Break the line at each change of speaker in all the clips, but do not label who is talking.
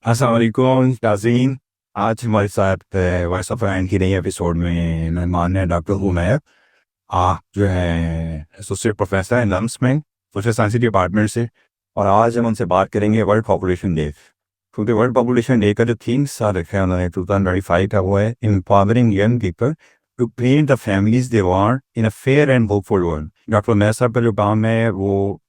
अस्सलाम वालेकुम नाज़रीन। आज हमारे साथ वॉइस ऑफ रैन की नई एपिसोड में मेहमान है डॉक्टर उमैर। आप जो है एसोसिएट प्रोफेसर हैं लम्स में सोशल साइंस डिपार्टमेंट से। और आज हम उनसे बात करेंगे वर्ल्ड पॉपुलेशन डे, क्योंकि वर्ल्ड पॉपुलेशन डे का जो थीम साल रखा है उन्होंने 2025 का, वो है empowering young people to create the families they want in a fair and hopeful world. Doctor Umair साहब का जो काम है वो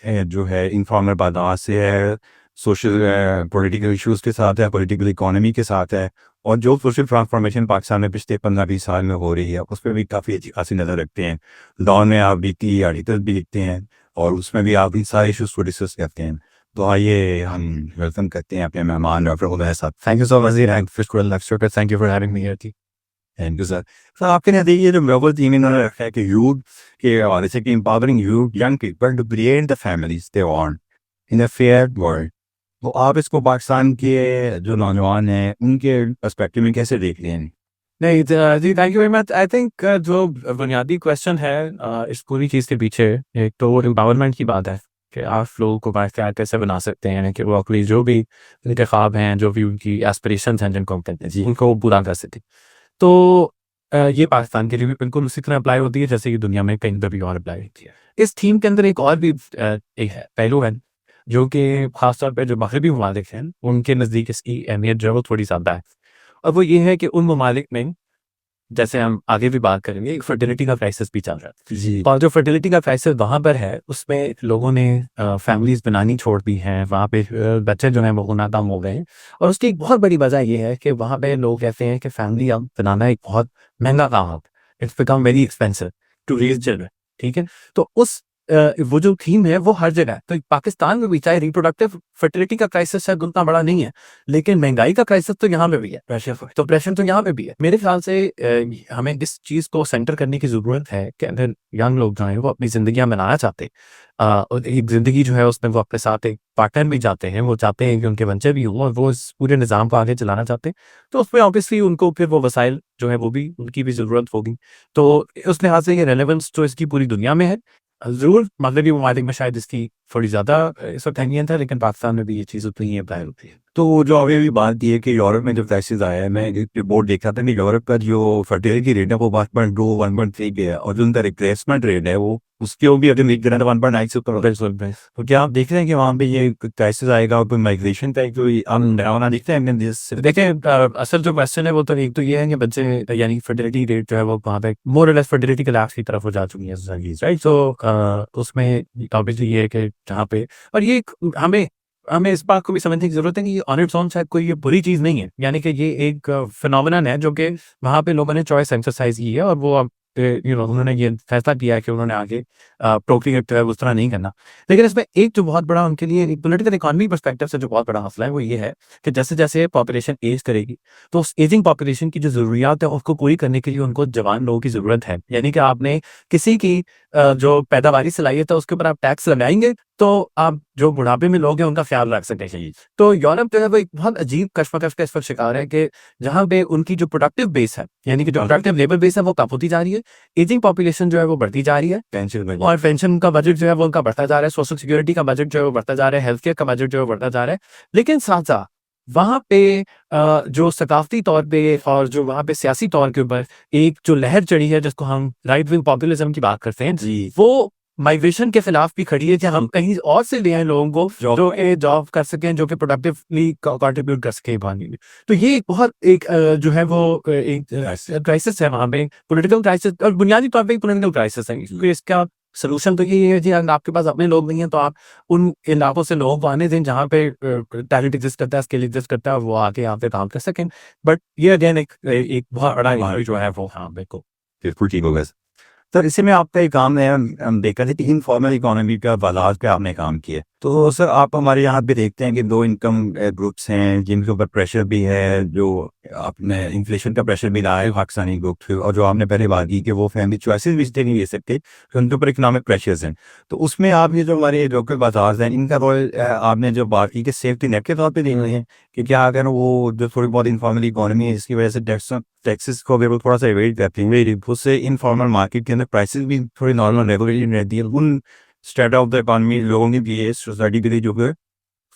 जो है इनफॉर्मल बाजार से है, सोशल पॉलिटिकल इश्यूज़ के साथ है, पॉलिटिकल इकोनॉमी के साथ है। और जो सोशल ट्रांसफॉर्मेशन पाकिस्तान में पिछले 15-20 साल में हो रही है उस पर भी काफ़ी अच्छी खासी नज़र रखते हैं। लॉ में आप बीती आर्टिकल भी लिखते हैं और उसमें भी आप इन सारे इशूज़ को डिस्कस करते हैं। तो आइए हम वेलकम करते हैं अपने मेहमान डॉक्टर उमैर साहब। Thank you so much lecture, thank you for having me here. Thank you sir. Sir आपके नज़रिए जो ग्लोबल थीम इन्होंने रखा है कि यूथ के हवाले से कि empowering youth young people to create the families they want in a fair world, तो आप इसको पाकिस्तान के जो नौजवान हैं उनके पर्सपेक्टिव में कैसे देख रहे हैं?
नहीं जी, thank you very much. I think जो बुनियादी क्वेश्चन है इस पूरी चीज़ के पीछे एक तो वो एम्पावरमेंट की बात है कि आप लोगों को बाख्तियार कैसे बना सकते हैं कि वो अपनी जो भी उनके ख्वाब हैं, जो भी उनकी एस्पिरेशंस हैं, जिनको हम कहते हैं जी, उनको वो पूरा कर सकें। तो ये पाकिस्तान के लिए भी बिल्कुल उसी तरह अप्लाई होती है जैसे कि दुनिया में कहीं पर भी और अप्लाई होती है। इस थीम के अंदर एक और भी एक है पहलू है जो कि खासतौर पर जो मगरबी ममालिक हैं उनके नज़दीक इसकी अहमियत जो है वो थोड़ी ज़्यादा है। और वो ये है कि उन ममालिक में, जैसे हम आगे भी बात करेंगे, एक फर्टिलिटी का क्राइसिस भी चल रहा है।
जी
और जो फर्टिलिटी का क्राइसिस वहाँ पर है उसमें लोगों ने फैमिलीज बनानी छोड़ दी हैं, वहाँ पे बच्चे जो हैं वो होना कम हो गए हैं। और उसकी एक बहुत बड़ी वजह ये है कि वहाँ पे लोग कहते हैं कि फैमिली अब बनाना एक बहुत महंगा काम है, it's become very expensive to raise children. ठीक है, तो उस वो जो थीम है वो हर जगह है। तो पाकिस्तान में भी चाहे रिप्रोडक्टिव फर्टिलिटी का क्राइसिस शायद उतना बड़ा नहीं है, लेकिन महंगाई का क्राइसिस तो यहाँ पे भी है, प्रेशर तो यहाँ पे भी है। मेरे ख्याल से हमें इस चीज़ को सेंटर करने की ज़रूरत है कि अगर यंग लोग जो हैं वो अपनी ज़िंदगियाँ बनाना चाहते हैं, और एक ज़िंदगी जो है उसमें वो अपने साथ एक पार्टनर भी चाहते हैं, वो चाहते हैं कि उनके बच्चे भी हों और वो इस पूरे निज़ाम को आगे चलाना चाहते हैं, तो उसमें ऑब्वियसली उनको फिर वो वसाइल जो है वो भी उनकी भी ज़रूरत होगी। तो उस लिहाज से ये रेलेवेंस जो इसकी पूरी दुनिया में है, ज़रूर मगरबी ममालिक में शायद इसकी थोड़ी ज़्यादा इस वक्त अहमियत है, लेकिन पाकिस्तान में भी ये चीज़ उतनी ही अप्लाई होती है।
तो जो अभी अभी बात की है कि यूरोप में जो क्राइसिस आया है, मैं एक रिपोर्ट देख रहा था कि यूरोप का जो फर्टिलिटी रेट है वो 1.2 1.3 पे है और जो उनका रिप्लेसमेंट रेट है वो उसके भी अगर नीचे गिरा 1.9 से ऊपर होता है।
बिल्कुल, बिल्कुल।
तो क्या आप देख रहे हैं कि वहाँ पे ये क्राइसिस आएगा और कोई माइग्रेशन का एक कोई डरावना दिखता है अपने देश से?
देखिए असल जो क्वेश्चन है वो तो एक तो ये है कि बच्चे यानी फर्टिलिटी रेट जो है वो वहाँ पे मोर और लेस फर्टिलिटी क्लास की तरफ हो जा चुकी है सोसाइटी, राइट? तो उसमें ऑब्वियसली ये है कि जहाँ पे, और ये हमें हमें इस बात को भी समझने की जरूरत है कि ये ऑन इट्स ओन शायद कोई ये बुरी चीज नहीं है, यानी कि ये एक फिनोमिनन है जो कि वहाँ पे लोगों ने चॉइस एक्सरसाइज की है और वो अब उन्होंने ये फैसला किया है कि उन्होंने आगे प्रोक्रिएट जो है उस तरह नहीं करना। लेकिन इसमें एक जो बहुत बड़ा उनके लिए एक पॉलिटिकल इकोनॉमी पर्सपेक्टिव से जो बहुत बड़ा मसला है वो ये है कि जैसे जैसे पॉपुलेशन एज करेगी तो उस एजिंग पॉपुलेशन की जो ज़रूरियात है उसको पूरी करने के लिए उनको जवान लोगों की ज़रूरत है। यानी कि आपने किसी की जो पैदावारी सलाहियत है उसके ऊपर आप टैक्स लगाएंगे तो आप जो बुढ़ापे में लोग हैं उनका ख्याल रख सकें। तो यूरोप जो है वो एक बहुत अजीब कश्मकश का इस वक्त शिकार है कि जहाँ पे उनकी जो प्रोडक्टिव बेस है, यानी कि जो प्रोडक्टिव लेबर बेस है वो कम होती जा रही है, एजिंग पॉपुलेशन जो है वो बढ़ती जा रही है, और पेंशन का बजट जो है वो उनका बढ़ता जा रहा है, सोशल सिक्योरिटी का बजट जो है वो बढ़ता जा रहा है, हेल्थ केयर का बजट जो है वो बढ़ता जा रहा है। लेकिन साथ साथ वहाँ पे जो सकाफती तौर पे और जो वहाँ पे सियासी तौर के ऊपर एक जो लहर चढ़ी है जिसको हम राइट विंग पॉपुलिज्म की बात करते हैं
जी
वो माइग्रेशन के खिलाफ भी खड़ी है कि हम कहीं और से ले आए लोगों को जो जॉब कर सकें, जो कि प्रोडक्टिवली कंट्रीब्यूट कर सके इकोनॉमी में। तो ये एक बहुत एक जो है वो एक क्राइसिस है वहाँ पे, पॉलिटिकल क्राइसिस, और बुनियादी तौर पे पॉलिटिकल क्राइसिस है। क्योंकि इसका सोल्यूशन तो ये है जी, अगर आपके पास अपने लोग नहीं है तो आप उन इलाकों से लोगों को आने दें जहाँ पे टैलेंट एग्जिस्ट करता है, स्किल एग्जिस्ट करता है, वो आके यहाँ पे काम कर सकें। बट ये अगेन एक बहुत बड़ा इशू जो है वो, हाँ बिल्कुल
बिल्कुल ठीक होगा सर। इसी में आपका एक काम है, हम देखा थे कि इनफॉर्मल इकोनॉमी का बाजार पे आपने काम किया। तो सर आप हमारे यहाँ पे देखते हैं कि दो इनकम ग्रुप्स हैं जिनके ऊपर प्रेशर भी है, जो आपने इन्फ्लेशन का प्रेशर भी रहा है पाकिस्तानी ग्रुप पे, और जो आपने पहले बात की कि वो फैमिली चॉइसेस भी इसलिए नहीं ले सकते कि उनके ऊपर इकोनॉमिक प्रेशर्स हैं। तो उसमें आप ये जो हमारे लोकल बाजार हैं इनका रोल आपने जो बात की कि सेफ्टी नेट के तौर पर देख रहे हैं कि क्या अगर वो जो थोड़ी बहुत इनफॉर्मल इकोनॉमी है इसकी वजह से टैक्सेस को भी वो थोड़ा सा एवेड करते हैं, उससे इनफॉर्मल मार्केट के अंदर प्राइसेस भी थोड़ी नॉर्मल रेगुलेशन रहती है उन स्टेट ऑफ द इकोनॉमी लोगों के लिए, सोसाइटी के लिए जो है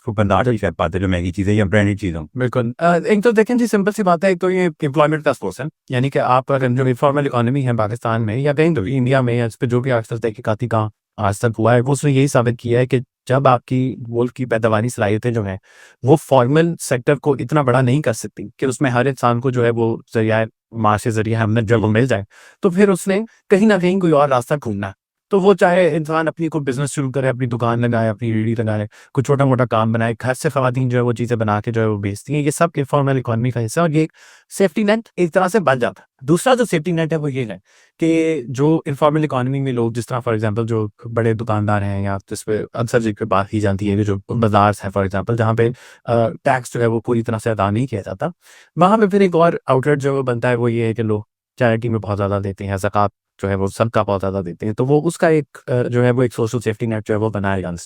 उसको बर्दाश्त नहीं कर पाते जो महंगी चीज़ें या ब्रांडेड चीज़ों।
बिल्कुल। एक तो देखें जी, सिंपल सी बात है, एक तो ये एम्प्लॉयमेंट का सोर्स है, यानी कि आप अगर जो इनफॉर्मल इकोनॉमी है पाकिस्तान में या कहीं भी इंडिया में या इस पे जो भी आज तक तहकीकाती काम आज तक हुआ है, वो उसने यही साबित किया है कि जब आपकी मुल्क की पैदावारी सलाहियतें जो हैं वो फॉर्मल सेक्टर को इतना बड़ा नहीं कर सकती कि उसमें हर इंसान को जो है वो जरिया माश के जरिए आमदन जब वो मिल जाए, तो फिर उसने कहीं ना कहीं कोई और रास्ता ढूंढना है। तो वो चाहे इंसान अपनी कोई बिजनेस शुरू करे, अपनी दुकान लगाए, अपनी रेहड़ी लगाए, कुछ छोटा मोटा काम बनाए, घर से खवातीन जो है वो चीज़ें बना के जो है वो बेचती हैं, ये सब इनफॉर्मल इकोनॉमी का हिस्सा है और ये एक सेफ्टी नेट एक तरह से बन जाता है। दूसरा जो सेफ्टी नेट है वो ये है कि जो इनफॉर्मल इकोनॉमी में लोग, जिस तरह फॉर एग्जांपल जो बड़े दुकानदार हैं या जिस पे अक्सर जिक्र बात की जाती है कि जो बाजार है फॉर एग्जांपल, जहाँ पे टैक्स जो है वो पूरी तरह से अदा नहीं किया जाता, वहाँ पे फिर एक और आउटलेट जो बनता है वो ये है कि लोग चैरिटी में बहुत ज़्यादा देते हैं, ज़कात जो है वो सबका बहुत ज़्यादा देते हैं, तो वो उसका एक जो है वो एक सोशल सेफ्टी नेट जो है वो बनाया जाना।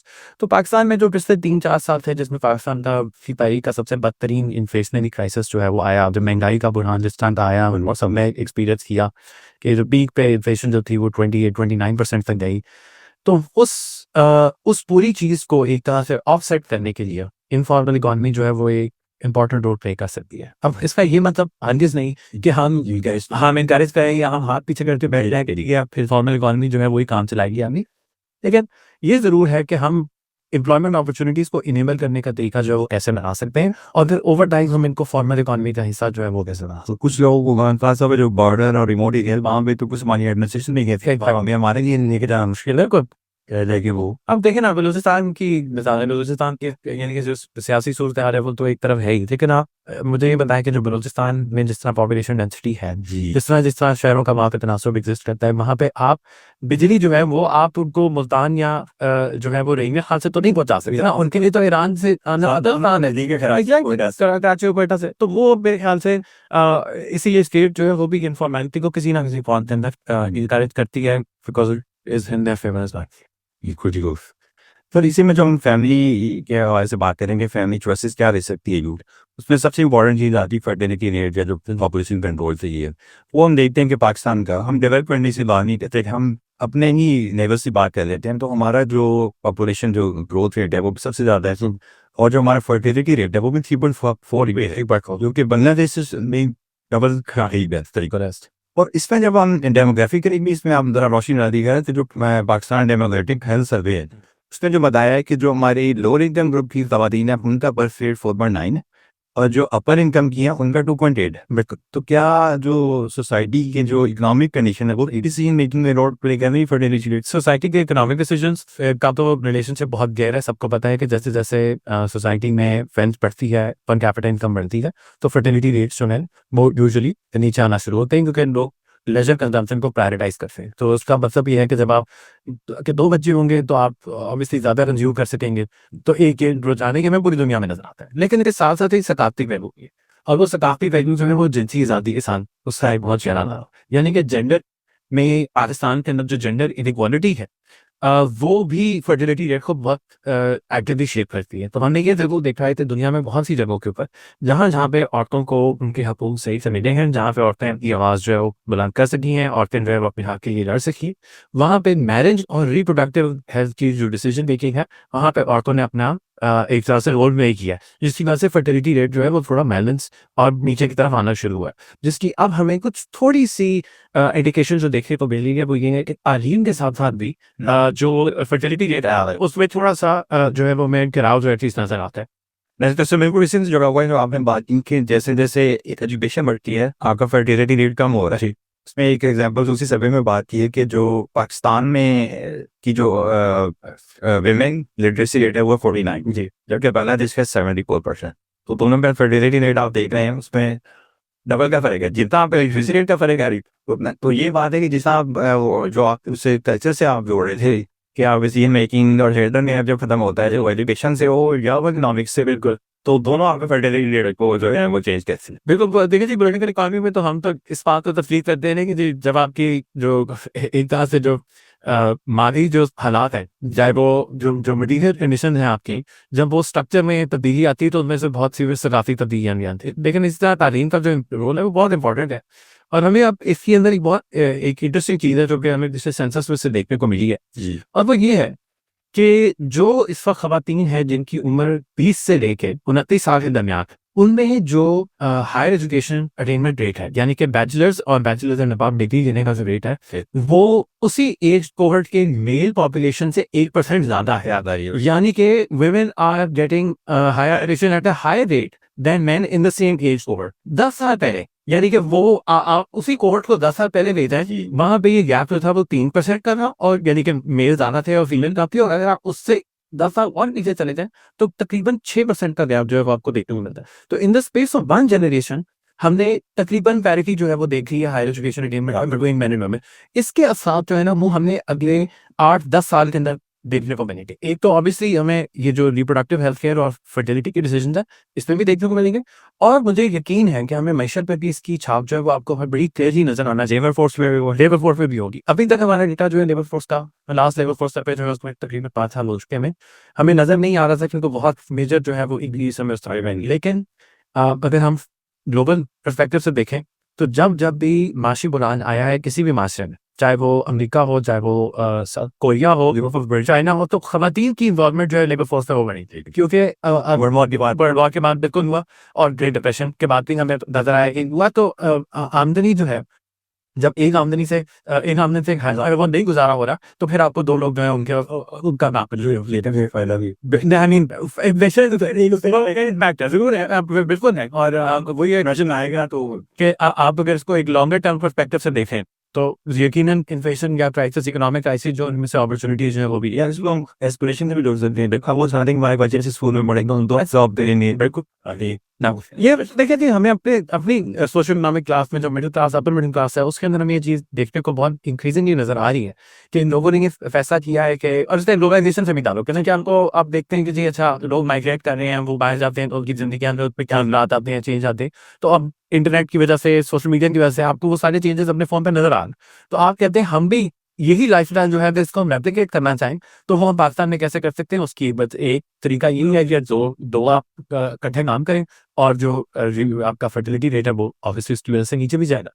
तो पाकिस्तान में जो पिछले 3-4 साल थे, जिसमें पाकिस्तान का फीपाई का सबसे बदतरीन इन्फ्लेशनरी क्राइसिस जो है वो आया, जब महंगाई का बुरहान जिस तरह का आया और सब में एक्सपीरियंस किया कि जो पीक पे इन्फ्लेशन जो थी वो 28-29% तक गई, तो उस पूरी चीज़ को एक तरह से ऑफसेट करने के लिए इनफॉर्मल इकोनॉमी जो है वो एक इंपॉर्टेंट रोल प्ले कर सकती है। अब इसका ये मतलब हरगिज़ नहीं कि हम इनकरेज करें या हम हाथ पीछे करके बैठ जाए कि या फिर फॉर्मल इकोनॉमी जो है वही काम चलाएगी हमें, लेकिन ये ज़रूर है कि हम एम्प्लॉयमेंट अपॉर्चुनिटीज़ को इनेबल करने का तरीका जो है वो कैसे बना सकते हैं और फिर ओवर टाइम हम इनको फॉर्मल इकोनॉमी का हिस्सा जो है वो कैसे बना सकते
तो कुछ लोग खास तौर पे जो बॉर्डर और रिमोट एरिया वहाँ पे तो कुछ हमारी एडमिनिस्ट्रेशन नहीं कहती है, हमारे लिए लेके जाना मुश्किल है को लेकिन वो
अब देखें ना, बलूचिस्तान की मिसाल है, बलूचिस्तान की यानी कि जो सियासी सूरत हाल है वो तो एक तरफ है ही, लेकिन आप मुझे ये बताएं कि जो बलूचिस्तान में जिस तरह पॉपुलेशन डेंसिटी है,
जी
जिस तरह शहरों का वहाँ पे तनासुब एग्जिस्ट करता है, वहाँ पे आप बिजली जो है वो आप उनको मुल्तान या जो है वो रेंगे खाल से तो नहीं पहुंचा सकते ना, उनके लिए तो ईरान से आसान है, कराची कोयटा से, तो वो मेरे ख्याल से इसीलिए स्टेट जो है वो भी इनफॉर्मेलिटी को किसी ना किसी फॉर्म के अंदर इनकरेज करती है, because it is in their favour as well.
फिर इसी में जो हम फैमिली के हवाले से बात करेंगे, फैमिली चॉइसेस क्या रह सकती है यूथ, उसमें सबसे इम्पोर्टेंट चीज़ आती है फर्टिलिटी रेट या जो पॉपुलेशन कंट्रोल चाहिए है। वो हम देखते हैं कि पाकिस्तान का, हम डेवलप करने से बात नहीं करते, हम अपने ही नेबर से बात कर लेते हैं, तो हमारा जो पॉपुलेशन जो ग्रोथ रेट है वो सबसे ज़्यादा है, और जो हमारा फर्टिलिटी रेट है वो भी 3.4 जो कि बांग्लादेश में डबल तरीका। और इसमें जब हम डेमोग्राफिकली भी इसमें हम जरा रोशनी डाली है, तो जो पाकिस्तान डेमोग्राफिक हेल्थ सर्वे है उसने जो बताया है कि जो हमारी लोअर इनकम ग्रुप की खवातीन है उनका बर्थ रेट 4.9 है और जो अपर इनकम की है उनका 2.8 है। बिल्कुल, तो क्या जो सोसाइटी के जो इकोनॉमिक कंडीशन है वो डिसीजन मेकिंग में रोल प्ले कर रही है फर्टिलिटी रेट?
सोसाइटी के इकोनॉमिक डिसीजंस का तो रिलेशनशिप बहुत गहरा है। सबको पता है कि जैसे जैसे सोसाइटी में वेल्थ बढ़ती है, पर कैपिटा इनकम बढ़ती है, तो फर्टिलिटी रेट्स जो है वो यूजुअली नीचे आना शुरू होते हैं, क्योंकि लोग लेजर कंजम्पशन को प्रायोरिटाइज करते हैं। तो उसका मतलब ये है कि जब आप के 2 बच्चे होंगे तो आप ऑब्वियसली ज़्यादा कंज्यूम कर सकेंगे, तो एक ये रुझान के में पूरी दुनिया में नजर आता है। लेकिन इसके साथ साथ ही सकाफती पहलू भी है, और वो सकाफती पहलू जो है वो जिनसी आज़ादी के साथ उसका एक बहुत गहरा, यानी कि जेंडर में पाकिस्तान के अंदर जो जेंडर इनइक्वालिटी है वो भी फर्टिलिटी रेट को बहुत एक्टिवली शेप करती है। तो हमने ये जरूर देखा है कि दुनिया में बहुत सी जगहों के ऊपर जहाँ पे औरतों को उनके हकूक सही से मिले हैं, जहाँ पे औरतें अपनी आवाज़ जो है वो बुलंद कर सकी हैं, औरतें जो है वो अपने हक के लिए लड़ सकी, वहाँ पे मैरिज और रिप्रोडक्टिव हेल्थ की जो डिसीजन मेकिंग है वहाँ पे औरतों ने अपना एक तरह से रोल प्ले किया, जिसकी वजह से फर्टिलिटी रेट जो है वो थोड़ा बैलेंस और नीचे की तरफ आना शुरू हुआ है, जिसकी अब हमें कुछ थोड़ी सी इंडिकेशन जो देखने को मिल रही है वो ये है कि तालीम के साथ साथ भी जो फर्टिलिटी रेट है उसमें थोड़ा सा जो है वो मेन गिराव जो एटलीस्ट नजर आता है।
बिल्कुल इसी से जुड़ा हुआ है जो आपने बात की कि जैसे जैसे एजुकेशन बढ़ती है आपका फर्टिलिटी रेट कम हो रहा है। इसमें एक एग्जांपल उसी सर्वे में बात की है कि जो पाकिस्तान में की जो विमेन लिटरेसी रेट है वो 49 जी, जबकि बांग्लादेश का 74%। तो दोनों में फर्टिलिटी रेट आप देख रहे हैं उसमें डबल का फर्क है। जितना आप लिटरेसी रेट का फर्क है तो ये बात है कि जिस आप जो आप उससे कल्चर से आप जोड़ रहे थे कि आप डिसीजन मेकिंग और हेल्थ में जब खत्म होता है जो एजुकेशन से हो या वो इकोनॉमिक्स से, बिल्कुल, तो दोनों आपके फर्टिलिटी रेट को जो है वो चेंज कैसे।
बिल्कुल देखिए जी, पॉलिटिकल इकोनॉमी में तो हम तो इस बात को तस्लीम करते हैं कि जी जब आपकी जो एक तरह से जो माली जो हालात है, चाहे वो जो मटीरियल कंडीशन है आपकी, जब वो स्ट्रक्चर में तब्दीली आती है तो उनमें से बहुत सी सकाफी तब्दीलियाँ भी आती है। लेकिन इस तरह तालीम का जो रोल है वो बहुत इंपॉर्टेंट है, और हमें अब इसके अंदर एक बहुत एक इंटरेस्टिंग चीज़ है जो कि हमें जिससे सेंसस में से देखने को मिली है, और वो ये है कि जो इस वक्त खवातीन हैं जिनकी उम्र 20 से लेके 29 साल के दरमियान, उनमें जो हायर एजुकेशन अटेनमेंट रेट है, यानी कि बैचलर्स एंड अबव डिग्री लेने का जो रेट है, वो उसी एज कोहर्ट के मेल पॉपुलेशन से 1% ज्यादा है। यानी कि women are getting higher education at a higher rate than men in the same age cohort 10 साल पहले। यानी कि वो उसी कोहर्ट को 10 साल पहले ले जाए, वहां पे ये गैप जो था वो 3% का था, और यानी कि मेल ज्यादा थे और फीमेल कम थी। और अगर आप उससे 10 साल और नीचे चले जाएं तो तकरीबन 6% का गैप जो है वो आपको देखने को मिलता है। तो in the space of 1 generation हमने तकरीबन पैरिटी जो है वो देखी है higher education attainment between men and women. इसके असर जो है ना वो हमने अगले 8-10 साल के अंदर देखने को मिलेंगे। एक तो ऑब्वियसली हमें ये जो रिप्रोडक्टिव हेल्थ केयर और फर्टिलिटी के डिसीजन है इसमें भी देखने को मिलेंगे, और मुझे यकीन है कि हमें मैशर पर भी इसकी छाप जो है वो आपको बड़ी तेजी नजर आना चाहिए। लेबर फोर्स में भी होगी। अभी तक हमारा डेटा जो है लेबर फोर्स का, लास्ट लेबर फोर्स पे जो है उसमें तकरीबन 5 साल हो चुके हमें नजर नहीं आ रहा था क्योंकि बहुत मेजर जो है वो इंक्रीज हमें उस टाइम। लेकिन अगर हम ग्लोबल पर्सपेक्टिव से देखें तो जब भी माशी बुरान आया है किसी भी माशरे में, चाहे वो अमेरिका हो, चाहे वो कोरिया हो, चाइना हो, तो खवातीन की इन्वॉल्वमेंट जो है लेबर फोर्स में हो बनी थी। क्योंकि वर्ल्ड वॉर के बाद बिल्कुल हुआ, और ग्रेट डिप्रेशन के बाद भी हमें नजर आया कि हुआ। तो आमदनी जो है, जब एक आमदनी से अगर वो नहीं गुजारा हो रहा, तो फिर आपको 2 लोग जो है उनका नाम लेते हैं। I mean, वैसे तो इम्पैक्ट है, जरूर है, बिल्कुल है। और वो ये नजर आएगा तो कि आप अगर इसको एक लॉन्गर टर्म पर्सपेक्टिव से देखें तो यकीनन इन्फ्लेशन या क्राइसिस, इकोनॉमिक क्राइसिस, जो इनमें से अपॉर्चुनिटीज जो है वो भी यार इसको हम एस्पिरेशन से भी जोड़ सकते हैं। देखा वो स्टार्टिंग वाई बच्चे से स्कूल में पढ़ेंगे तो जॉब देने बिल्कुल ना। ये देखिए कि हमें अपनी सोशल इकोनॉमिक क्लास में, जो middle class, upper middle class है, उसके अंदर हमें ये चीज देखने को बहुत इंक्रीजिंगली नजर आ रही है कि इन लोगों ने ये फैसला किया है कि, और इसलिए ग्लोबलाइजेशन से भी डालो कहते हैं कि हमको आप देखते हैं कि जी अच्छा लोग माइग्रेट कर रहे हैं, वो बाहर जाते हैं तो उनकी जिंदगी के अंदर पे क्या हालात आते हैं, चेंज आते हैं। तो अब इंटरनेट की वजह से, सोशल मीडिया की वजह से आपको वो सारे चेंजेस अपने फोन पे नजर आ रहे। तो आप कहते हैं हम भी यही लाइफस्टाइल जो है अगर इसको हम रेप्लिकेट करना चाहें तो वो हम पाकिस्तान में कैसे कर सकते हैं। उसकी बस एक तरीका यही है कि दो आप इकट्ठे काम करें, और जो आपका फर्टिलिटी रेट है वो ऑब्वियसली उसकी वजह से नीचे भी जाएगा।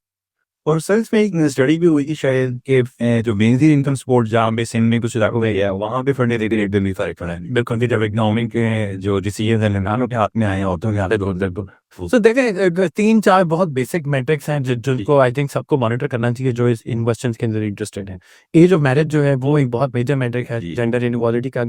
और सर इसमें एक स्टडी भी हुई थी शायद कि जो बेनजीर इनकम सपोर्ट जहाँ पे सिंध में कुछ इलाकों में है, वहाँ पे फर्टिलिटी रेट में भी फर्क पड़ा है। बिल्कुल कि जब इकोनॉमिक जो डिसीजन है लड़कियों के हाथ में आए, औरतों के हाथ में।
तो देखें 3-4 बहुत बेसिक मैट्रिक्स हैं जिनको आई थिंक सबको मॉनिटर करना चाहिए जो इन क्वेश्चंस के अंदर इंटरेस्टेड हैं। एज ऑफ मैरिज जो है वो एक बहुत मेजर मैट्रिक है जेंडर इनइक्वालिटी का।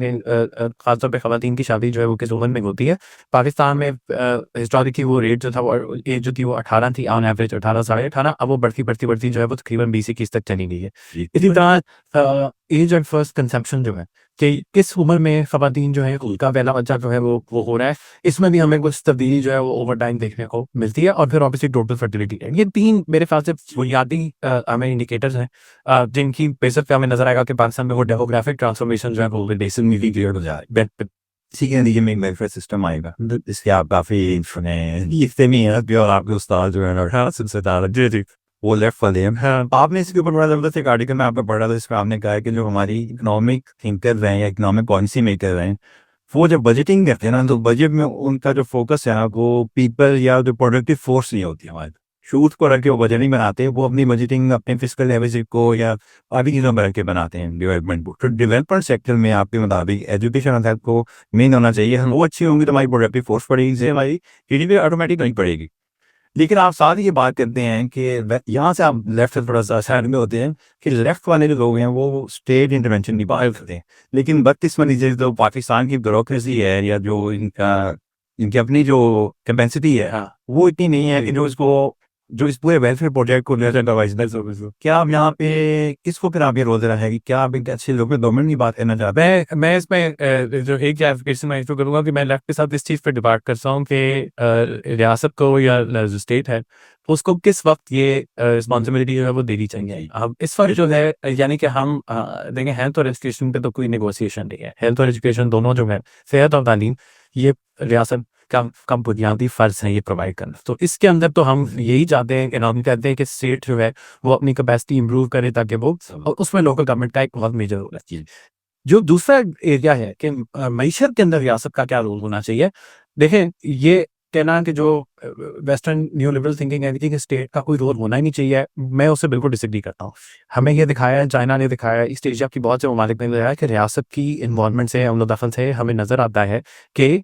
खासतौर पे खवातीन की शादी जो है वो किस उम्र में होती है। पाकिस्तान में हिस्टोरिकली वो रेट जो था, वो एज जो थी वो 18 थी, ऑन एवरेज 18 साढ़े 18। अब वो बढ़ती जो है वो तकरीबन 20-21 तक चली गई है। इसी तरह एज एंड फर्स्ट कंसेप्शन जो है कि किस उम्र में खवातीन जो है उनका पहला बच्चा जो है वो हो रहा है, इसमें भी हमें कुछ तब्दीली जो है वो ओवर टाइम देखने को मिलती है। और फिर ऑब्वियसली टोटल फर्टिलिटी है। ये 3 मेरे ख्याल से बुनियादी हमें इंडिकेटर्स हैं जिनकी बेसिस पे हमें नजर आएगा कि पाकिस्तान में वो डेमोग्राफिक ट्रांसफॉर्मेशन जो है वो बेसिकली क्लियर हो जाए।
ये में वेलफेयर सिस्टम आएगा, इसके आप काफी आपके उस्ताद जो है वो लेफ्ट वाले हैं। आपने इसके ऊपर बड़ा जबरदस्त एक आर्टिकल में आपका पढ़ा था, इसमें आपने कहा कि जो हमारी इकोनॉमिक थिंकर हैं या इकोनॉमिक पॉलिसी मेकर हैं, वो जब बजटिंग करते हैं ना, तो बजट में उनका जो फोकस है वो पीपल या जो प्रोडक्टिव फोर्स नहीं होती हमारे शूट को रख के वो बजट नहीं बनाते हैं। वो अपनी बजटिंग अपने फिजिकल डेफिसिट को या आदि चीज़ों पर रख के बनाते हैं डेवलपमेंट को। तो डेवलपमेंट सेक्टर में आपके मुताबिक एजुकेशन और हेल्थ को मेन होना चाहिए। हम वो अच्छी होंगी तो हमारी प्रोडक्टिव फोर्स बढ़ेगी, से हमारी जीडीपी ऑटोमेटिक नहीं बढ़ेगी। लेकिन आप साथ ही ये बात करते हैं कि यहाँ से आप लेफ्ट से थोड़ा सा साइड में होते हैं कि लेफ्ट वाले जो लोग हैं वो स्टेट इंटरवेंशन नहीं बाहर करते हैं। लेकिन 32 जो पाकिस्तान की ब्यूरोक्रेसी है या जो इनकी अपनी जो कैपेसिटी है वो इतनी नहीं है कि जो इस पूरे वेलफेयर प्रोजेक्ट को क्या आप यहाँ पे किसको फिर आप ये रोज रहा है कि क्या आप एक अच्छे लोकल गवर्नमेंट की बात करना चाहते हैं?
मैं इसमें जो एक क्लैरिफिकेशन मैं इसको करूँगा कि मैं लेफ्ट के साथ इस चीज़ पे डिबाट करता हूँ कि रियासत को या जो स्टेट है उसको किस वक्त ये रिस्पॉन्सिबिलिटी जो है वो देनी चाहिए। अब इस वक्त जो है यानी कि हम देखें हेल्थ और एजुकेशन पे तो कोई नेगोशिएशन नहीं है। हेल्थ और एजुकेशन दोनों जो है, सेहत और तालीम, ये रियासत का बुनियादी फर्ज है ये प्रोवाइड करना। तो इसके अंदर तो हम यही चाहते हैं कि हम कहते हैं कि स्टेट जो है वो अपनी कैपेसिटी इंप्रूव करे ताकि वो, और उसमें लोकल गवर्नमेंट का एक बहुत मेजर रोल है। जो दूसरा एरिया है कि मईशत के अंदर रियासत का क्या रोल होना चाहिए, देखें ये कहना कि जो वेस्टर्न न्यू लिबरल थिंकिंग है कि स्टेट का कोई रोल होना ही नहीं चाहिए, मैं उससे बिल्कुल डिसएग्री करता हूँ। हमें ये दिखाया है, चाइना ने दिखाया है, ईस्ट एशिया की बहुत से ममालिक ने दिखाया है कि रियासत की इन्वॉल्वमेंट से, अमल दखल से हमें नज़र आता है कि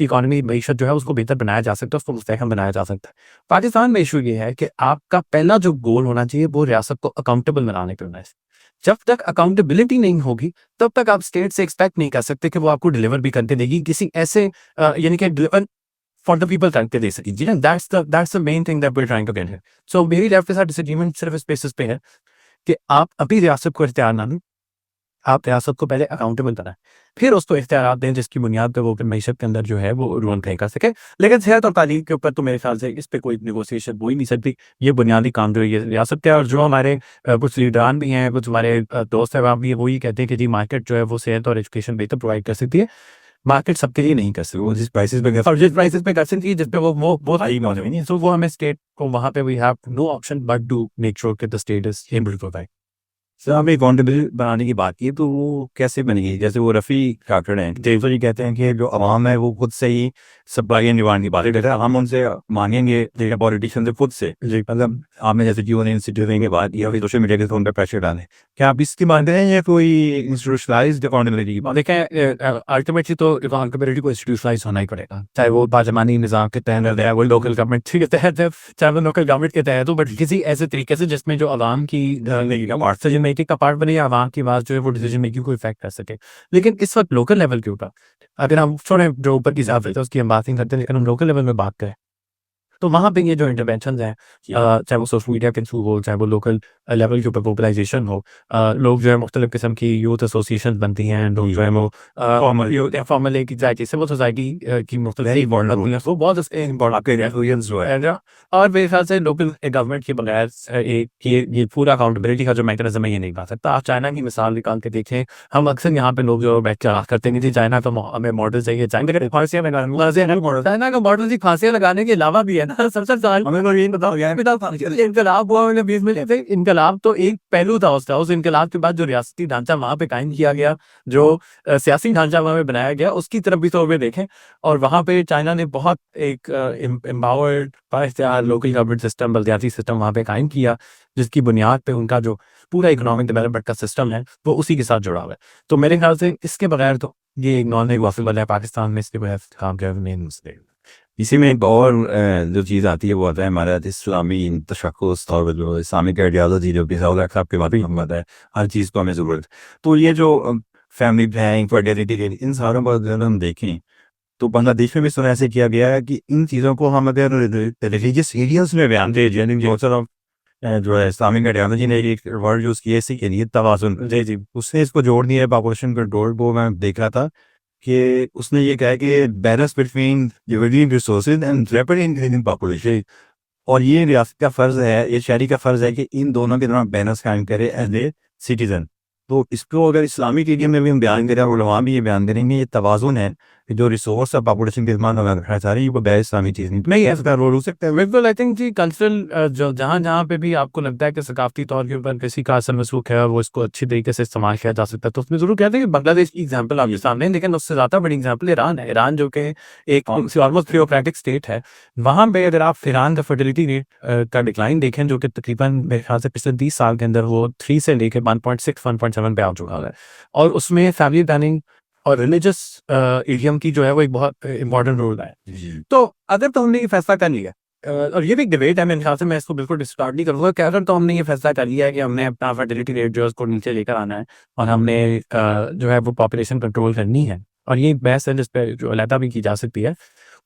इकॉनमी मईशत जो है उसको बेहतर बनाया जा सकता है, उसको मुस्तहकम बनाया जा सकता है। पाकिस्तान में इशू ये है कि आपका पहला जो गोल होना चाहिए वो रियासत को अकाउंटेबल बनाने पे होना है। जब तक अकाउंटेबिलिटी नहीं होगी तब तक आप स्टेट से एक्सपेक्ट नहीं कर सकते कि वो आपको डिलीवर भी करके देगी किसी ऐसे यानी कि डिलीवर फॉर द पीपल करके दे सकेगी ना। That's the main thing that we are trying to get here. So मेरी लेफ्ट के साथ डिसएग्रीमेंट सिर्फ इस बेसिस पे है कि आप अभी रियासत को इख्तियार ना दें, आप रियासत को पहले अकाउंटेबल बनाएं, फिर उसको इख्तियार दें जिसकी बुनियाद पे वो फिर मईशत के अंदर जो है वो रोल प्ले कर सके। लेकिन सेहत और तालीम के ऊपर तो मेरे ख्याल से इस पे कोई नेगोशिएशन हो ही नहीं सकती। ये बुनियादी काम जो है ये रियासत का है। और जो हमारे कुछ लीडरान भी हैं, कुछ हमारे दोस्त हैं, भी वो ये कहते हैं कि जी मार्केट जो है वो सेहत और एजुकेशन बेहतर प्रोवाइड कर सकती है। मार्केट सबके लिए नहीं कर सकती, वो जिस प्राइसेस पे और जिस प्राइसेस पे कर सकती है जिस पे वो हाई मौजूद नहीं है, सो वो हमें स्टेट को वहाँ पे we have no option but to make sure कि the state is able to provide.
Sir आपने अकाउंटेबल बनाने की बात की, तो वो कैसे बनेगी? जैसे वो रफ़ी काकड़ हैं, तो ये कहते हैं कि जो अवाम है वो खुद से ही सप्लाई एंड डिमांड की बातें करता है, हम उनसे मांगेंगे पॉलिटिशियन से खुद से।
जी,
मतलब आपने जैसे जियो ने इंस्टीट्यूट के बाद या फिर सोशल मीडिया के उन पर प्रेशर डालें, क्या आप इसकी मानते हैं या कोई इंस्टीट्यूशनलाइज्ड अकाउंटेबिलिटी की बात?
देखें अल्टीमेटली तो अकाउंटेबिलिटी को इंस्टीट्यूशनलाइज होना ही पड़ेगा, चाहे वो पार्लिमानी निज़ाम के तहत है, वो लोकल गवर्नमेंट के तहत है, चाहे वो लोकल गवर्नमेंट के तहत हो, बट किसी ऐसे तरीके से जिसमें जो आवाम की डिसीजन मेकिंग का पार्ट बने या आवाम की आवाज़ जो है वो डिसीजन मेकिंग को इफेक्ट कर सके। लेकिन इस वक्त लोकल लेवल के ऊपर अगर हम छोड़े जो ऊपर की ज़ात है तो उसकी हम बात नहीं करते, लेकिन हम लोकल लेवल में बात करें तो वहाँ पे ये जो इंटरवेंशन हैं, चाहे वो सोशल मीडिया के थ्रू हो, चाहे वो लोकल लेवल के ऊपर मोबिलाइजेशन हो, लोग जो है मुख्तलिफ किस्म की यूथ एसोसिएशन बनती हैं, लोग जो है वो फॉर्मल एक एग्जैक्टली सिविल सोसाइटी की मुख्तलिफ वो बहुत इम्पोर्टेंट। और मेरे ख्याल से लोकल गवर्नमेंट के बगैर एक ये पूरा अकाउंटेबिलिटी का जो मैकेनिज्म है ये नहीं बना सकता। आप चाइना की मिसाल निकाल के देखें, हम अक्सर यहाँ पे लोग जो बैठ के बात करते नहीं थे चाइना का हमें मॉडल चाहिए, चाइना का मॉडल की फांसियां लगाने के अलावा भी है ना, सबसे इनकलाब हुआ 20 में थे। इनकलाब तो एक पहलू था उसका, उस इनकलाब के बाद जो रियासती ढांचा वहां पे कायम किया गया, जो सियासी ढांचा वहां पे बनाया गया, उसकी तरफ भी तो वे देखें। और वहां पे चाइना ने बहुत एक एम्पावर्ड बाइख्तियार लोकल गवर्नमेंट सिस्टम, बल्दियाती सिस्टम वहां पे कायम किया, जिसकी बुनियाद पे उनका जो पूरा इकोनॉमिक डेवलपमेंट का सिस्टम है वो उसी के साथ जुड़ा हुआ है। तो मेरे ख्याल से इसके बगैर तो ये एक नॉन पॉसिबल है पाकिस्तान में, इसके बगैर काम कर
इसी में एक और जो चीज़ आती है वो आता है हमारा इस्लामी तशक्कुस और जो इस्लामिक आइडियालॉजी जो भी आपके बात में है, हर चीज़ को हमें ज़रूरत। तो ये जो फैमिली प्लानिंग, फर्टिलिटी, इन सारों पर अगर हम देखें तो बांग्लादेश में भी सुना ऐसे किया गया है कि इन चीज़ों को हम अगर रिलीजियस एरियाज में बयान दे, जो है इस्लामिक आइडियालॉजी ने एक वर्ड यूज़ किया इसी के लिए तवाज़ुन, जी उसने इसको जोड़ दिया है पॉपुलेशन कंट्रोल को। मैं देख रहा था कि उसने ये कहा कि balance between dividend resources and rapid increasing population, और ये रियासत का फ़र्ज़ है, ये शहरी का फ़र्ज़ है कि इन दोनों के दौरान बैलेंस कायम करे एज ए सिटीज़न। तो इसको अगर इस्लामिक एरिया में भी हम बयान करें और वहाँ भी ये बयान करेंगे, ये तवाज़ुन है कि जो रिसोर्स है पॉपुलेशन के इस्तेमाल रखना चाह रही है वो गैर इस्लामी चीज़ नहीं ऐसा रोल हो सकता है।
बिल्कुल, आई थिंक जी कल्चरल जो जहाँ पे भी आपको लगता है कि सकाफती तौर के ऊपर किसी का असर मसलूक है और वो इसको अच्छी तरीके से इस्तेमाल किया जा सकता है, तो उसमें जरूर कहते हैं कि बांग्लादेश की एग्जांपल आपके सामने है, लेकिन उससे ज़्यादा बड़ी एग्जांपल ईरान है। ईरान जो कि एक ऑलमोस्ट थियोक्रेटिक स्टेट है, वहाँ पे अगर आप ईरान का फर्टिलिटी रेट का डिक्लाइन देखें जो कि तकरीबन मेरे ख्याल से पिछले 20 साल के अंदर वो 3 से लेकर 1.6 1.7 पे आ चुका है। और उसमें फैमिली प्लानिंग और रिलीजियस इडियम की जो है वो एक बहुत इंपॉर्टेंट रोल है। तो अगर तो हमने ये फैसला कर लिया, और ये भी एक डिबेट है मेरे ख्याल से, मैं इसको बिल्कुल डिस्कार्ड नहीं करूँगा कि अगर तो हमने ये फैसला कर लिया है कि हमने अपना फर्टिलिटी रेट जो है उसको नीचे लेकर आना है और हमने जो है वो पॉपुलेशन कंट्रोल करनी है, और ये एक बहस है जिस पर जो अलहदा भी की जा सकती है,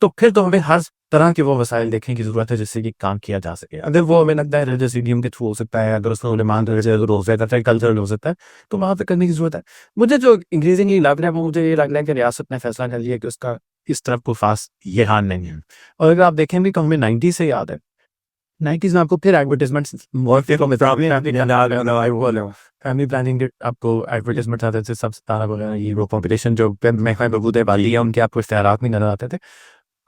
तो फिर तो हमें हर तरह के वो वसाइल देखने की जरूरत है जिससे कि काम किया जा सके। अगर वो हमें लगता है रिलीजियस इडियम के थ्रू हो सकता है, अगर उसमें डिमांड हो सकता है, कल्चरल हो सकता है, तो वहाँ पे करने की जरूरत है। मुझे जो इंक्रीजिंगली लग रहा है वो मुझे ये लग रहा है कि रियासत ने फैसला कर लिया कि उसका इस तरफ को खास ये हाल नहीं है। और अगर आप देखें भी तो हमें 90 से याद है, 90s में आपको फिर एडवर्टाइजमेंट फैमिली प्लानिंग आपको एडवर्टाइजमेंट आते थे, सब तारा वगैरह, ये वो पॉपुलेशन जो महकमा बहबूद बाली है उनके आपको इश्तेहारात में नजर आते थे।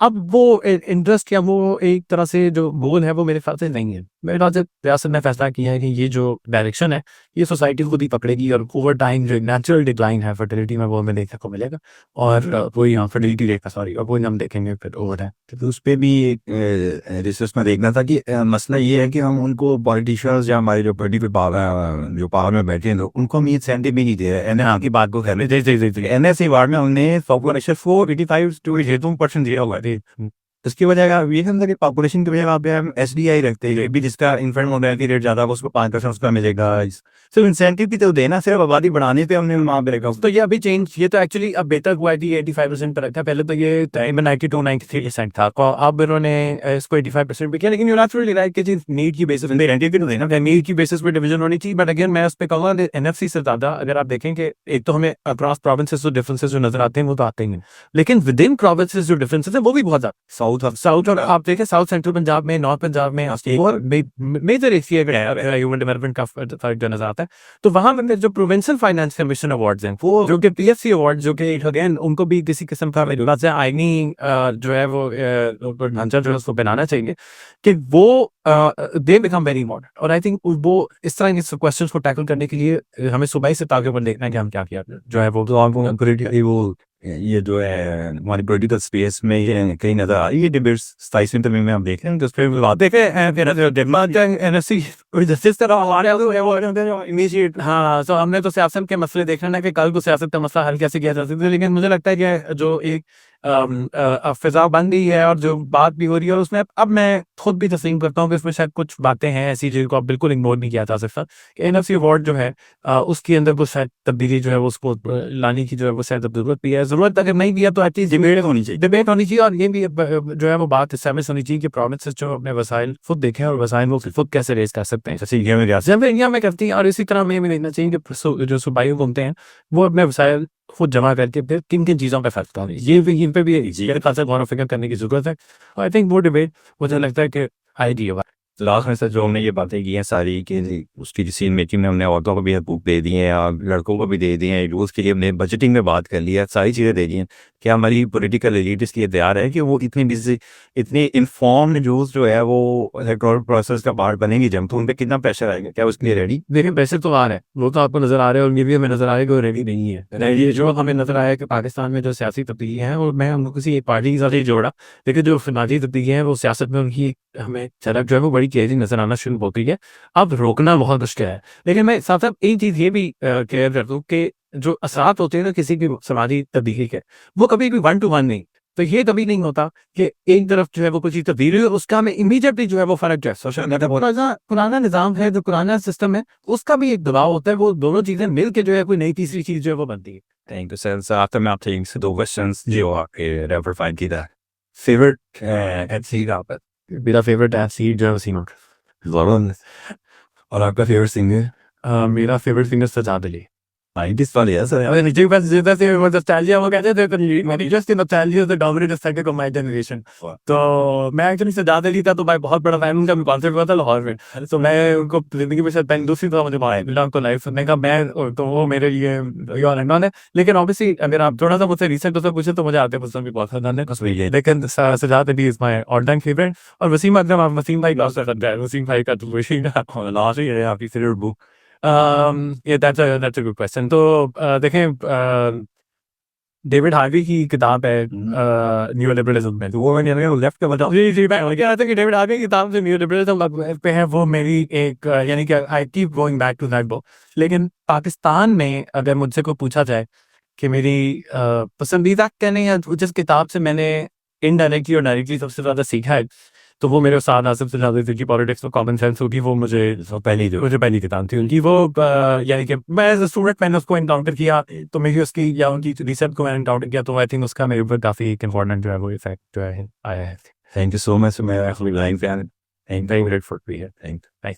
अब वो इंटरेस्ट या वो एक तरह से जो गोल है वो मेरे ख्याल से नहीं है। मेरे ख्याल से रियासत ने फैसला किया है कि ये जो डायरेक्शन है ये सोसाइटी खुद ही पकड़ेगी और ओवर टाइम जो नेचुरल डिक्लाइन है फर्टिलिटी में वो हमें देखने को मिलेगा और वही फर्टिलिटी रेट का सॉरी और वही हम देखेंगे फिर ओवर टाइम।
तो उस पे भी रिसर्च में देखना था कि मसला ये है कि हम उनको पॉलिटिशियंस या हमारे जो पॉलिटिकल पावर जो पावर में बैठे हैं लोग उनको हम ये इंसेंटिव भी नहीं दे रहे हैं की बात को कर रहे थे। एनएससी वार्ड में हमने पॉपुलेशन 485 to 82% दिया हुआ है। इसकी वजह का ये है कि पॉपुलेशन की वजह पे हम एसडीआई रखते हैं भी जिसका इन्फेंट मोर्टेलिटी रेट ज़्यादा उसको 5% उसका मिलेगा। सिर्फ इंसेंटिव की तो देना सिर्फ आबादी बढ़ाने पे हमने वहाँ पे रखा।
तो ये अभी चेंज ये तो एक्चुअली अब बेहतर हुआ है कि 85% पर रखा है। पहले तो ये 92-93% था तो अब इन्होंने इसको 85% भी किया। लेकिन यू नेचुरली राइट कि जी नीड की बेसिस पे नीड की बेसिस पे डिवीजन होनी चाहिए। बट अगेन मैं उस पर कहूँगा एनएफसी से ज़्यादा अगर आप देखें कि एक तो हमें अक्रॉस प्रोविंसेस जो डिफरेंसेस जो नजर आते हैं वो तो आते ही नहीं, लेकिन विद इन प्रोविंसेस जो डिफरेंसेस है वो भी बहुत ज़्यादा साउथ और आप देखें साउथ सेंट्रल पंजाब में नॉर्थ पंजाब में और मेजर एरिया ह्यूमन डेवलपमेंट का फर्क जो नजर आता है। तो वहां में जो प्रोविंशियल फाइनेंस कमीशन अवार्ड्स हैं वो जो कि पीएफसी अवार्ड जो कि अगेन उनको भी किसी किस्म का आईनी जो है वो ढांचा जो है उसको बनाना चाहिए कि वो दे बिकम वेरी इम्पोर्टेंट। और आई थिंक वो इस तरह के क्वेश्चंस को टैकल करने के लिए हमें सुबह ही से ताकि पर देखना है कि हम क्या किया जो है वो
ये जो है हमारी पॉलिटिकल स्पेस में ये कहीं नजर आ रही है डिबेट्स 27 में हम देख रहे हैं तो उस पर बात
इमीडिएट। हाँ तो हमने तो सियासत के मसले देखना है कि कल को सियासत का मसला हल कैसे किया जा सकता है। लेकिन मुझे लगता है कि जो एक फिजा बन रही है और जो बात भी हो रही है और उसमें अब मैं खुद भी तस्लीम करता हूँ कि उसमें शायद कुछ बातें हैं ऐसी जिनको अब बिल्कुल इग्नोर नहीं किया जा सकता। एनएफसी अवार्ड जो है उसके अंदर कुछ शायद तब्दीली जो है वो उसको लाने की जो है वो शायद जरूरत भी है। जरूरत अगर नहीं भी है तो एटलीस्ट डिबेट होनी चाहिए और ये भी जो है वो बात इस्टेब्लिश होनी चाहिए कि प्रोविंसेस जो अपने वसाइल खुद देखें और वसाइल वो खुद कैसे रेज कर सकते हैं जैसे इंडिया में करती है। और इसी तरह में भी देखना चाहिए कि जो सूबाई घूमते हैं वो अपने वसाइल खुद जमा करके फिर किन किन चीज़ों पर फैसला होनी ये इन पे भी खासा गौर फिक्र करने की जरूरत है। आई थिंक वो डिबेट मुझे लगता है कि आइडिया
लास्ट में सर जो हमने ये बातें की हैं सारी कि उसकी डिसीजन मेकिंग में हमने औरतों को भी हकूक दे दिए हैं और लड़कों को भी दे दिए हैं। रूल्स के लिए हमने बजटिंग में बात कर लिया, सारी चीज़ें दे दी हैं। क्या हमारी पॉलिटिकल एलीट इसके लिए तैयार है कि वो इतने इन्फॉर्म्ड रूल्स जो है वो इलेक्टोरल प्रोसेस का पार्ट बनेंगी जब तो उन पर कितना प्रेशर आएगा? क्या उसके लिए रेडी?
देखिए प्रेशर तो आ रहा है, वो तो आपको नजर आ रहा है और ये भी हमें नजर आ रहा है कि वो रेडी नहीं है। ये जो हमें नजर आया कि पाकिस्तान में जो सियासी तब्दीली है और मैं हम किसी एक पार्टी के साथ ही जोड़ा, लेकिन जो समाजी तब्दीली है वो सियासत में उनकी हमें झलक जो है वो बड़ी तेजी नजर आना शुरू होती है। अब रोकना बहुत मुश्किल है। लेकिन मैं साथ साथ एक चीज ये भी क्लियर कर दूं कि जो असरात होते हैं ना किसी भी समाजी तब्दीली के वो कभी भी 1 to 1 नहीं। तो ये कभी नहीं होता कि एक तरफ जो है वो कुछ तब्दीली है उसका में इमीडिएटली जो है वो फर्क जो है पुराना निजाम है जो पुराना सिस्टम है उसका भी एक दबाव होता है। वो दोनों चीजें मिल के जो है कोई नई तीसरी चीज जो है वो बनती है।
Thank you sir. आफ्टर मैं आपसे इनसे 2 क्वेश्चंस जो आपके रेफर फाइल की था फेवरेट एथलीट आप
मेरा फेवरेट एथलीट जो है वसीम
और आपका फेवरेट सिंगर?
मेरा favourite singer Sajjad Ali.
This वाली है सर।
I mean, वो nostalgia वो कहते थे मेरी just nostalgia is the dominant aesthetic of my generation। तो मैं एक्चुअली सजाद अली था तो मैं बहुत बड़ा फैन उनका कॉन्सर्ट हुआ था लाहौर में। तो मैं उनको जिंदगी में शायद पहली दूसरी तो मुझे मिला उनको लाइव सुनने का मैं तो वो मेरे लिए है। लेकिन ऑब्वियसली अगर आप थोड़ा सा मुझसे रिसेंट उससे पूछे तो मुझे आते पसंद भी बहुत पसंद है। लेकिन Sajjad Ali is my all time favourite. और वसीम अकरम आप वसीम भाई लॉस कर सकते हैं। वसीम भाई का तो वही लॉस ही है आपकी favourite book. Yeah, that's a good question। तो देखें डेविड हार्वी की किताब है न्यू लिबरलिज्म में। तो वो मैंने लेफ्ट का बताऊँ जी मैं कह रहा था कि डेविड हार्वी की किताब से न्यू लिबरलिज्म पे है वो मेरी एक यानी कि I keep going back to that book. लेकिन पाकिस्तान में अगर मुझसे कोई पूछा जाए कि मेरी पसंदीदा कहने या जिस किताब से मैंने इनडायरेक्टली और डायरेक्टली सबसे ज़्यादा सीखा है तो वो मेरे उस्ताद आसिफ सजाद की पॉलिटिक्स और कॉमन सेंस होगी। वो मुझे पहली किताब थी उनकी। वो यानी कि मैं एज अ स्टूडेंट मैंने उसको इनकाउंटर किया तो मेरी उसकी या उनकी रिसर्च को मैंने इनकाउंटर किया तो आई थिंक उसका मेरे ऊपर काफ़ी इंपॉर्टेंट जो है वो इफेक्ट जो है आया है।
Thank you so much. मैं actually like fan.
Very grateful to be here.
Thank
Bye.